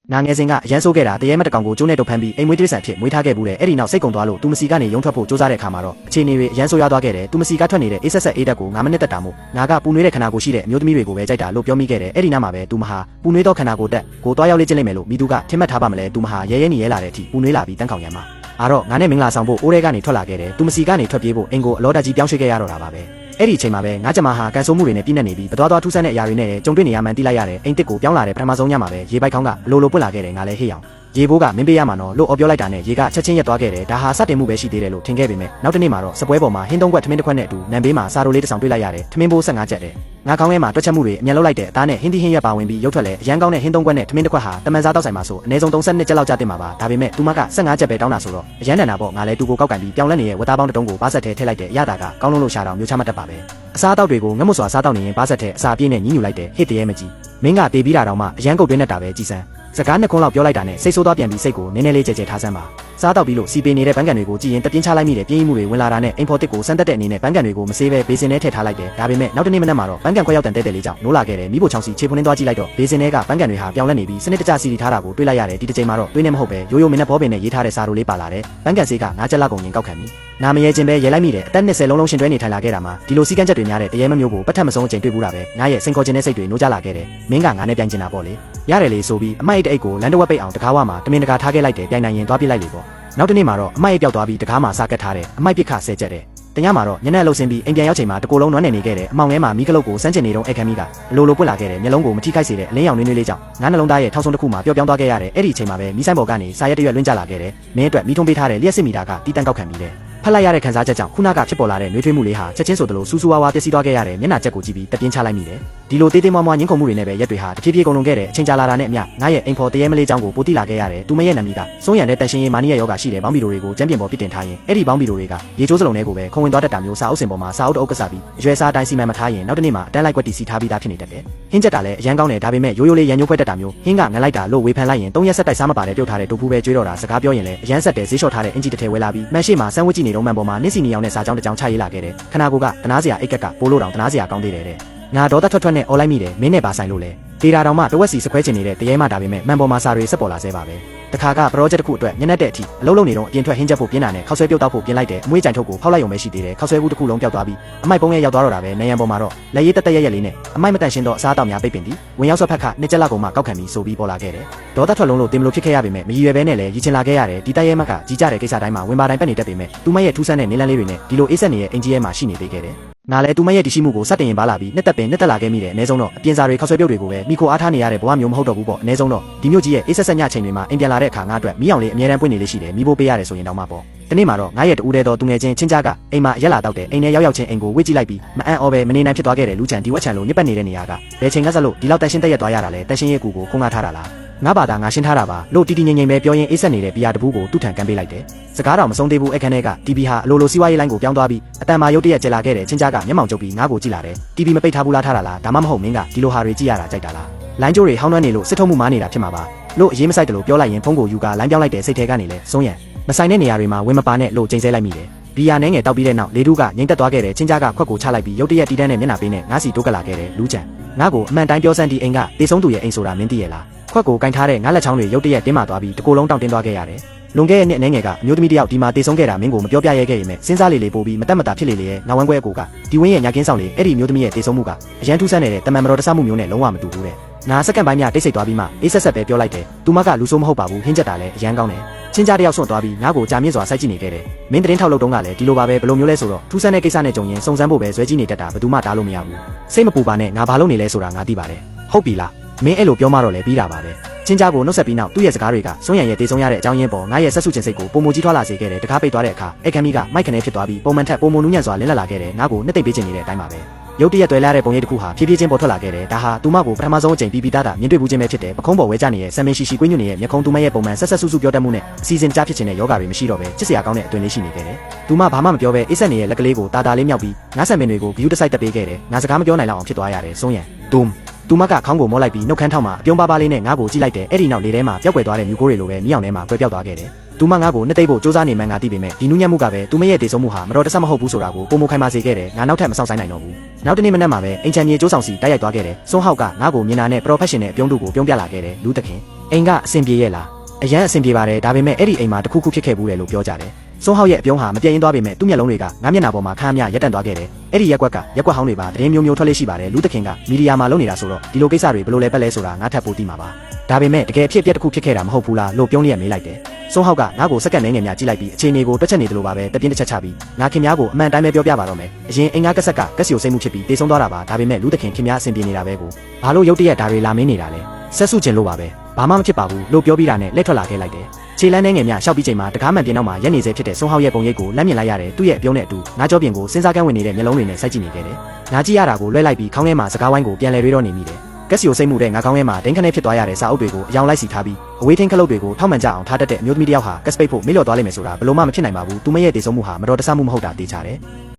နာငယ်စဉ်ကအရန်ဆိုးခဲ့တာတရေမတ်တကောင်ကိုကျိုးနဲ့တုပ်ဖမ်းပြီးအိမ်မွေးတိရစ္ဆာန်ဖြစ်မွေးထားခဲ့ဘူးတဲ့အဲ့ဒီနောက်စိတ်ကုန်သွားလို့သူမစီကနေရုံထွက်ဖို့စူးစမ်းတဲ့အခါမှာတော့အခြေအနေတွေအရန်ဆိုးရွားသွားခဲ့တယ်သူမစီကထွက်နေတဲ့အေးဆက်ဆက်အေးတက်ကို9မိနစ်တက်တာမို့ငါကပူနွေးတဲ့ခန္ဓာကိုယ်ရှိတဲ့အမျိုးသမီးတွေကိုပဲကြိုက်တာလို့ပြောမိခဲ့တယ်အဲ့ဒီနောက်မှာပဲသူမဟာပူနွေးသောခန္ဓာကိုယ်တက်ကိုတွားရောက်လေ့ကျင့်လိုက်မယ်လို့မိသူကထင်မှတ်ထားပါမလဲသူမဟာရဲရဲနေရဲလာတဲ့အထိပူနွေးလာပြီးတန်းခေါင်ရမ်းမှာအားတော့ငါနဲ့မင်္ဂလာဆောင်ဖို့အိုးထဲကနေထွက်လာခဲ့တယ်သူမစီကနေထွက်ပြေးဖို့အင်ကိုအလောတက်ကြီးပြောင်းရွှေ့ခဲ့ရတော့တာပါပဲအဲ့ဒီအချိန်မှာပဲငါကျမဟာကန်ဆိုးမှုတွေနဲ့ပြည့်နေပြီးဘသွားထူးဆန်းတဲ့အရာတွေနဲ့ကြုံတွေ့နေရမှန်းသိလိုက်ရတယ်အိမ်တစ်ကိုပြောင်းလာတဲ့ပထမဆုံးညမှာပဲရေပိုက်ခေါင်းကအလိုလိုပွက်လာခဲ့တယ်ငါလည်းဟေ့အောင်ရေဘိုးကမင်းပေးရမှာနော်လို့အော်ပြောလိုက်တာနဲ့ရေကချက်ချင်းရက်သွားခဲ့တယ်ဒါဟာစတင်မှုပဲရှိသေးတယ်လို့ထင်ခဲ့ပေမဲ့နောက်တစ်နေ့မှာတော့စပွဲပေါ်မှာဟင်းသုံးခွက်ထမင်းတစ်ခွက်နဲ့အတူနံဘေးမှာစာရိုလေးတစ်ဆောင်တွေ့လိုက်ရတယ်ထမင်းဘိုး15ကျပ်တယ်ငါကောင်းထဲမှာတွက်ချက်မှုတွေအမြန်လောက်လိုက်တဲ့အသားနဲ့ဟင်းသီးဟင်းရွက်ပါဝင်ပြီးရုပ်ထွက်လဲအရန်ကောင်းတဲ့ဟင်းသုံးခွက်နဲ့ထမင်းတစ်ခွက်ဟာတမန်စားတောက်ဆိုင်မှာဆိုအနည်းဆုံး32ကျပ်လောက်ကျတင်မှာပါဒါပေမဲ့သူမက15ကျပ်ပဲတောင်းတာဆိုတော့အရန်တန်တာပေါ့ငါလည်းတူကိုကောက်ကန်ပြီးပြောင်းလဲနေတဲ့ဝတ်သားပေါင်းတစ်တုံးကိုပါဆက်ထဲထည့်လိုက်တဲ့အရသာကကောင်းလုံးလို့ရှာတော့မျိုးချမတတ်ပါပဲအစားအသောက်တွေကိုငတ်မွတ်စွာစားတောက်နေရင်ပါဆက်ထဲအစာပြည့်နဲ့ညှိညူလိုက်တယ်ဟစ်တရဲမကြီးမင်းကတေးပြီးတာတော့မှအရန်ကုတ်တွင်းနဲ့တာပဲကြည်စမ်းစကားနှစ်ခွန်းလောက်ပြောလိုက်တာနဲ့စိတ်ဆိုးသွားပြန်ပြီးစိတ်ကိုနည်းနည်းလေးကြဲကြဲထားစမ်းပါစားတော့ပြီးလို့စီပေနေတဲ့ပန်းကန်တွေကိုကြည့်ရင်တပြင်းချလိုက်မိတဲ့ပြင်းမှုတွေဝင်လာတာနဲ့အိမ်ဖော်တစ်ကိုစမ်းတက်တဲ့အနေနဲ့ပန်းကန်တွေကိုမဆေးပဲဘေးစင်ထဲထည့်ထားလိုက်တယ်ဒါပေမဲ့နောက်တစ်နေ့မနက်မှာတော့ပန်းကန်ခွက်ရောက်တန်တဲ့လေးကြောင့်နိုးလာခဲ့တယ်မိဖို့ချောင်းစီခြေဖွနှင်းသွားကြည့်လိုက်တော့ဘေးစင်ထဲကပန်းကန်တွေဟာပြောင်းလဲနေပြီးစနစ်တကျစီထားတာကိုတွေ့လိုက်ရတယ်ဒီတစ်ချိန်မှာတော့တွေးနေမဟုတ်ပဲရိုးရိုးမင်းနဲ့ဘောပင်နဲ့ရေးထားတဲ့စာရိုလေးပါလာတယ်ပန်းကန်ဆေးက9ကျပ်လောက်ကုန်ရင်ကောက်ခံပြီနာမရဲချင်းပဲရဲလိုက်မိတယ်အသက်20လုံးရှင်တွဲနေထိုင်လာခဲ့တာမှာဒီလိုစီကန်းချက်တွေများတဲ့တရေမမျိုးကိုပတ်ထက်မဆုံးအချိန်တွေ့ဘူးတာပဲငါရဲ့စိန်ခေါ်ခြင်းနဲ့စိတ်တွေနိုးကြလာခဲ့တယ်မင်းကငါနဲ့ပြိုင်ကျင်တာပေါ့လေရတယ်လေဆိုပြီးအမိုက်အိတ်ကိုလန်တဝက်ပိတ်အောင်တကားဝမှာတမင်တကာထားခဲ့လိုက်တယ်ပြိုင်နိုင်ရင်သွားပြလိုက်လေပေါ့နောက်တစ်နေ့မှာတော့အမိုက်အိတ်ပျောက်သွားပြီးတကားမှာစားကတ်ထားတယ်အမိုက်ပစ်ခ10ကျက်တယ်တညမှာတော့ညနေလှုပ်ဆင်းပြီးအိမ်ပြန်ရောက်ချိန်မှာတကိုယ်လုံးနွမ်းနေခဲ့တယ်အမောင်ထဲမှာမီးကလုတ်ကိုစမ်းကျင်နေတော့အခမ်းမီးကအလိုလိုပွက်လာခဲ့တယ်မျက်လုံးကိုမထိခိုက်စေတဲ့အလင်းရောင်နွေးနွေးလေးကြောင့်ငါးနှလုံးသားရဲ့ထောက်ဆုံးတစ်ခုမှာပျော့ပြောင်းသွားခဲ့ရတယ်အဲ့ဒီအချိန်မှာပဲမီးဆိုင်ပေါ်ကနေစာရက်တရွက်လွင့်ကျလာခဲ့တယ်မင်းအတွက်မီးထုံးပေးထားတဲ့လျှက်စစ်မီတာကတီးတန်းကောက်ခံပြီးတယ်ဖက်လိုက်ရတဲ့ခံစားချက်ကြောင့်ခုနကဖြစ်ပေါ်လာတဲ့နှွေးထွေးမှုလေးဟာချက်ချင်းဆိုသလိုစူးစူးဝါးဝါပျက်စီးသွားခဲ့ရတယ်မျက်နှာချက်ကိုကြည့်ပြီးတပြင်းချလိုက်မိတယ်ဒီလိုတေးသေးမွားမွားညှင်းခုန်မှုတွေနဲ့ပဲရက်တွေဟာတဖြည်းဖြည်းကုန်လွန်ခဲ့တဲ့အချိန်ကြာလာတာနဲ့အမျှငါရဲ့အိမ်ဖော်တရေမလေးချောင်းကိုပိုတိလာခဲ့ရတယ်သူမရဲ့နာမည်ကစိုးရံတဲ့တန်ရှင်ရေးမာနီရဲ့ယောဂရှိတဲ့ဘောင်းဘီတိုတွေကိုကျမ်းပြင်ပေါ်ပြစ်တင်ထားရင်အဲ့ဒီဘောင်းဘီတိုတွေကရေချိုးစလုံးတွေကိုပဲခုံဝင်သွားတတ်တာမျိုးစာအုပ်စင်ပေါ်မှာစာအုပ်တအုပ်ကစားပြီးအရွယ်စားအတိုင်းစီမံမထားရင်နောက်တစ်နေ့မှာအတန်းလိုက်ကွက်တီစီထားပြီးသားဖြစ်နေတတ်တယ်ဟင်းချက်တာလည်းအရန်ကောင်းတယ်ဒါပေမဲ့ရိုးရိုးလေးရန်ညိုးဖွဲတတ်တာမျိုးဟင်းကငန်လိုက်တာလို့ဝေဖန်လိုက်ရင်3ရက်ဆက်တိုက်စားမပါတဲ့ပြုတ်ထားတဲ့ဒုဖူးပဲကြွေးတော့တာစကားပြောရင်လည်းအရန်ဆက်တဲ့ဈေးလျှော့ထားတဲ့အင်ဂျီတစ်ထည်ဝဲလာပြီးမန်ရှိမှာဆန်းဝတ်ကြည့်နေတော့မှန်ပေါ်မှာနစ်စီနီအောင်နဲ့စာကြောင်းတစ်ကြောင်းချရေးလာခဲ့တယ်ခနာကိုကတနာစရာအိတ်ကက်ကပိုးလို့တောင်တနာစရာကောင်းသေးတယ်တဲ့ငါဒေါသထွက်နဲ့អော်လိုက်မိတယ်မင်းနဲ့ပါဆိုင်လို့လေဒေတာတောင်မှတဝက်စီစခွဲချင်နေတဲ့တရေမှဒါပေမဲ့မှန်ပေါ်မှာစာတွေဆက်ပေါ်လာသေးပါပဲတခါက project တစ်ခုအတွက်ညနေတဲ့အထိအလုံးလုံးနေတော့အပြင်ထွက်ဟင်းချက်ဖို့ပြင်းတာနဲ့ခောက်ဆွဲပြုတ်တောက်ဖို့ပြင်လိုက်တယ်အမွှေးကြိုင်ထုတ်ကိုဖောက်လိုက်ရုံပဲရှိသေးတယ်ခောက်ဆွဲဘူးတစ်ခုလုံးပျောက်သွားပြီးအမိုက်ပုံးရဲ့ရောက်သွားတော့တာပဲနေရန်ပေါ်မှာတော့လက်ရည်တက်တက်ရက်လေးနဲ့အမိုက်မတန့်ရှင်းတော့အစားအသောက်များပိတ်ပင်ပြီးဝင်ရောက်ဆွက်ဖက်ကနှစ်ချက်လောက်ကုန်မှကောက်ခံပြီးဆိုပြီးပေါ်လာခဲ့တယ်ဒေါသထွက်လုံးလို့တင်မလို့ဖြစ်ခဲ့ရပေမဲ့မရည်ရွယ်ပဲနဲ့လည်းရည်ချင်လာခဲ့ရတယ်ဒီတိုက်ရဲမကကြီးကြတဲ့ကိစ္စတိုင်းမှာဝင်ပါတိုင်းပတ်နေတတ်ပေမဲ့သူမရဲ့ထူးဆန်းတဲ့နေလန်းလေးတွေနဲ့ဒီလိုအေးဆက်နေရဲ့အင်ဂျီရဲမှာရှိနေသေးခဲ့တယ်ငါလည်းသူမရဲ့တရှိမှုကိုစတင်ရင်ပါလာပြီးနှစ်သက်ပင်နှစ်သက်လာခဲ့မိတယ်အနည်းဆုံးတော့အပြင်စာတွေခောက်ဆွဲပြုတ်တွေကိုပဲမိခိုအားထားနေရတဲ့ဘဝမျိုးမဟုတ်တော့ဘူးပေါ့အနည်းဆုံးတော့ဒီမျိုးကြီးရဲ့အေးဆက်ဆက်ညချိန်တွေမှာအိမ်ပြန်လာတဲ့အခါငါအတွက်မိအောင်လေးအမြဲတမ်းပွင့်နေလေးရှိတယ်မိဖို့ပေးရတယ်ဆိုရင်တောင်မှပေါ့ဒီနေ့မှာတော့ငါရဲ့တူတဲ့တော့သူငယ်ချင်းချင်းကြားကအိမ်မှာရက်လာတော့တဲ့အိမ်ထဲရောက်ချင်းအိမ်ကိုဝှေ့ကြည့်လိုက်ပြီးမအံ့ဩပဲမနေနိုင်ဖြစ်သွားခဲ့တဲ့လူချန်ဒီဝက်ချန်လိုညစ်ပတ်နေတဲ့နေရာကဘယ်ချိန်ကစလို့ဒီလောက်တန်ရှင်းတက်ရက်သွားရတာလဲတန်ရှင်းရဲ့ကူကိုခုံငါထားတာလားငါဘာသာငါရှင်းထားတာပါလို့တီတီငိမ့်ငိမ့်ပဲပြောရင်းအေးဆက်နေတဲ့ဘီယာတပူးကိုသူ့ထံကန်ပေးလိုက်တယ်စကားတော်မဆုံးသေးဘူးအခန်းထဲကတီဗီဟာအလိုလိုစီးပွားရေးလိုင်းကိုပြောင်းသွားပြီးအတန်မာရုတ်တရက်ကျလာခဲ့တဲ့ချင်းကြားကမျက်မှောင်ကျုပ်ပြီးငါ့ကိုကြည့်လာတယ်တီဗီမပိတ်ထားဘူးလားထားတာလားဒါမှမဟုတ်မင်းကဒီလိုဟာတွေကြည့်ရတာကြိုက်တာလားလိုင်းကျိုးတွေဟောင်းနှွမ်းနေလို့စစ်ထုတ်မှုမားနေတာဖြစ်မှာပါလို့အရေးမဆိုင်တယ်လို့ပြောလိုက်ရင်ဖုန်းကိုယူကလိုင်းပြောင်းလိုက်တဲ့စိတ်ထဲကနေလဲဆုံးရံမဆိုင်တဲ့နေရာတွေမှာဝင်မပါနဲ့လို့ချိန်ဆလိုက်မိတယ်ဘီယာနဲ့ငယ်တောက်ပြီးတဲ့နောက်လေတူးကငိမ့်တက်သွားခဲ့တဲ့ချင်းကြားကခွက်ကိုချလိုက်ပြီးရုတ်တရက်တီးတန်းနဲ့မျက်နှာပေးနဲ့ငါးစီတိုးကလာခဲ့တယ်လူးချန်ငါ့ကိုအမှန်တိုင်းပြောစမ်းဒီအိမ်ကတေဆုံးသူရဲ့အိမ်ဆိုတာမင်းသိရဲ့လားခွက်ကိုကင်ထားတဲ့ငါးလက်ချောင်းတွေရုတ်တရက်တင်းမာသွားပြီးတကိုယ်လုံးတောင့်တင်းသွားခဲ့ရတယ်လွန်ခဲ့တဲ့နှစ်အနေငယ်ကအမျိုးသမီးတယောက်ဒီမှာတေဆုံးခဲ့တာမင်းကိုမပြောပြရဲခဲ့ရင်မဲ့စဉ်းစားလေပို့ပြီးမတက်မတာဖြစ်လေရဲ့ငါဝမ်းကွဲအကိုကဒီဝင်းရဲ့ညာကင်းဆောင်လေအဲ့ဒီမျိုးသမီးရဲ့တေဆုံးမှုကအရန်ထူးဆန်းနေတဲ့တမန်မတော်တဆမှုမျိုးနဲ့လုံးဝမတူဘူးတဲ့ငါစက္ကန့်ပိုင်းများတိတ်ဆိတ်သွားပြီးမှအေးဆက်ဆက်ပဲပြောလိုက်တယ်သူမကလူဆိုးမဟုတ်ပါဘူးဟင်းချက်တာလည်းအရန်ကောင်းတယ်ချင်းကြားတယောက်ဆွန့်သွားပြီးငါ့ကိုကြာမြင့်စွာစိုက်ကြည့်နေခဲ့တယ်မင်းသတင်းထောက်လုပ်တုန်းကလည်းဒီလိုပါပဲဘယ်လိုမျိုးလဲဆိုတော့ထူးဆန်းတဲ့ကိစ္စနဲ့ကြုံရင်စုံစမ်းဖို့ပဲဇွဲကြည့်နေတတ်တာဘယ်သူမှတားလို့မရဘူးစိတ်မပူပါနဲ့ငါဘာလုပ်နေလဲဆိုတာငါသိပါတယ်ဟုတ်ပြီလားမင်းအဲ့လိုပြောမှတော့လည်းပြီးတာပါပဲချင်းကြားကိုနှုတ်ဆက်ပြီးနောက်သူ့ရဲ့စကားတွေကစွန့်ရံရဲ့တေဆုံးရတဲ့အကြောင်းရင်းပေါ်ငါရဲ့ဆက်စုချင်းစိတ်ကိုပုံမကြီးထွားလာစေခဲ့တယ်တကားပိတ်သွားတဲ့အခါအခမ်းမီးကမိုက်ခနဲဖြစ်သွားပြီးပုံမှန်ထက်ပုံမနူးညံ့စွာလင်းလက်လာခဲ့တယ်ငါ့ကိုနှစ်သိမ့်ပေးချင်နေတဲ့အတိုင်းပါပဲရုတ်တရက်တွေ့လာတဲ့ပုံရိပ်တစ်ခုဟာဖြည်းဖြည်းချင်းပေါ်ထွက်လာခဲ့တယ်ဒါဟာသူမကိုပထမဆုံးအကြိမ်ပြီးပြီးသားမြင်တွေ့ဘူးချင်းပဲဖြစ်တယ်ပခုံးပေါ်ဝဲကြနေတဲ့ဆမ်မင်းရှိရှိကွင်းညွန့်နေတဲ့မျက်ခုံးသူမရဲ့ပုံမှန်ဆက်ဆက်ဆူဆူပြောတတ်မှုနဲ့အစီအစဉ်ကြားဖြစ်ခြင်းနဲ့ယောဂါတွေမရှိတော့ပဲချစ်စရာကောင်းတဲ့အသွင်လေးရှိနေခဲ့တယ်သူမဘာမှမပြောပဲအေးဆက်နေတဲ့လက်ကလေးကိုတာတာလေးမြောက်ပြီးငါဆမ်မင်းတွေကိုဂယူးတစ်ဆိုင်တက်ပေးခဲ့တယ်ငါစကားမပြောနိုင်လောက်အောင်ဖြစ်သွားရတယ်ဆုံးရံဒုံသူမကခေါင်းကိုမောလိုက်ပြီးနှုတ်ခမ်းထောက်မှာအပြုံးပါးပါလေးနဲ့ငါ့ကိုကြည့်လိုက်တယ်အဲ့ဒီနောက်လေထဲမှာပျောက်ကွယ်သွားတဲ့မြူကိုတွေလိုပဲမြောင်ထဲမှာကွဲပြောက်သွားခဲ့တယ် သူမငါ့ကိုနှစ်သိမ့်ဖို့စူးစမ်းနေမှန်းငါသိပေမဲ့ဒီနူးညံ့မှုကပဲသူမရဲ့တည်ဆုံမှုဟာမတော်တဆမဟုတ်ဘူးဆိုတာကိုပုံမခိုင်မာစေခဲ့တယ်ငါနောက်ထပ်မဆောင်ဆိုင်နိုင်တော့ဘူးနောက်တနေ့မနက်မှာပဲအိမ်ချမ်းမြေကျိုးဆောင်စီတိုက်ရိုက်သွားခဲ့တယ်စွန်းဟောက်ကငါ့ကိုမြင်တာနဲ့ professional အပြုံးတို့ကိုပြုံးပြလာခဲ့တယ်လူသခင်အိမ်ကအဆင်ပြေရဲ့လားအရန်အဆင်ပြေပါတယ်ဒါပေမဲ့အဲ့ဒီအိမ်မှာတခုခုဖြစ်ခဲ့ဘူးတယ်လို့ပြောကြတယ်စွန်းဟောက်ရဲ့အပြုံးဟာမပြည့်ရင်သွားပေမဲ့သူ့မျက်လုံးတွေကငါမျက်နှာပေါ်မှာခမ်းမြရက်တန့်သွားခဲ့တယ်အဲ့ဒီရက်ကွက်ကရက်ကွက်ဟောင်းတွေပါတရင်မျိုးမျိုးထွက်လေးရှိပါတယ်လူသခင်ကမီဒီယာမှာလုပ်နေတာဆိုတော့ဒီလိုကိစ္စတွေဘယ်လိုလဲပတ်လဲဆိုတာငါထပ်ပို့သိမှာပါဒါပေမဲ့တကယ်ဖြစ်ပျက်တစ်ခုဖြစ်ခဲ့တာမဟုတ်ဘူးလားလို့ပြုံးလျက်မေးလိုက်တယ်စွန်းဟောက်ကငါ့ကိုစက္ကန့်နဲ့ငယ်များကြည့်လိုက်ပြီးအခြေအနေကိုတွက်ချက်နေတယ်လို့ပါပဲတပြင်းတစ်ချက်ချပြီးငါခင်များကိုအမှန်တိုင်းပဲပြောပြပါတော့မယ်အရင်အိမ်ငါကက်ဆက်ကကက်စီယိုစိတ်မှုဖြစ်ပြီးတေဆုံးသွားတာပါဒါပေမဲ့လူသခင်ခင်များအဆင်ပြေနေတာပဲကိုဘာလို့ရုတ်တရက်ဒါတွေလာမင်းနေတာလဲဆက်စုကျင်လို့ပါပဲဘာမှမဖြစ်ပါဘူးလို့ပြောပြီးတာနဲ့လက်ထွက်လာခဲ့လိုက်တယ်ခြေလန်းနဲ့ငယ်များရှောက်ပြီးချိန်မှာတကားမှန်ပြင်နောက်မှာရက်နေစေဖြစ်တဲ့စွန်းဟောက်ရဲ့ပုံရိပ်ကိုလက်မြင်လိုက်ရတယ်သူ့ရဲ့အပြုံးနဲ့အတူငါကြောပြင်ကိုစဉ်းစားကန်းဝင်နေတဲ့မျက်လုံးတွေနဲ့စိုက်ကြည့်နေခဲ့တယ်ငါကြည့်ရတာကိုလွှဲလိုက်ပြီးခေါင်းထဲမှာစကားဝိုင်းကိုပြန်လဲတွေးတော့နေမိတယ်ကက်စီယိုစိတ်မှုတဲ့ငါကောင်းထဲမှာဒိန်းခနဲ့ဖြစ်သွားရတဲ့စာအုပ်တွေကိုအယောင်လိုက်စီထားပြီးအဝေးထင်းခလုတ်တွေကိုထောက်မှန်ကြအောင်ထားတတ်တဲ့အမျိုးသမီးတစ်ယောက်ဟာကက်စပိတ်ဖို့မေ့လျော့သွားလိမ့်မယ်ဆိုတာဘယ်လို့မှမဖြစ်နိုင်ပါဘူးသူမရဲ့တည်ဆုံမှုဟာမတော်တဆမှုမဟုတ်တာသိချတယ်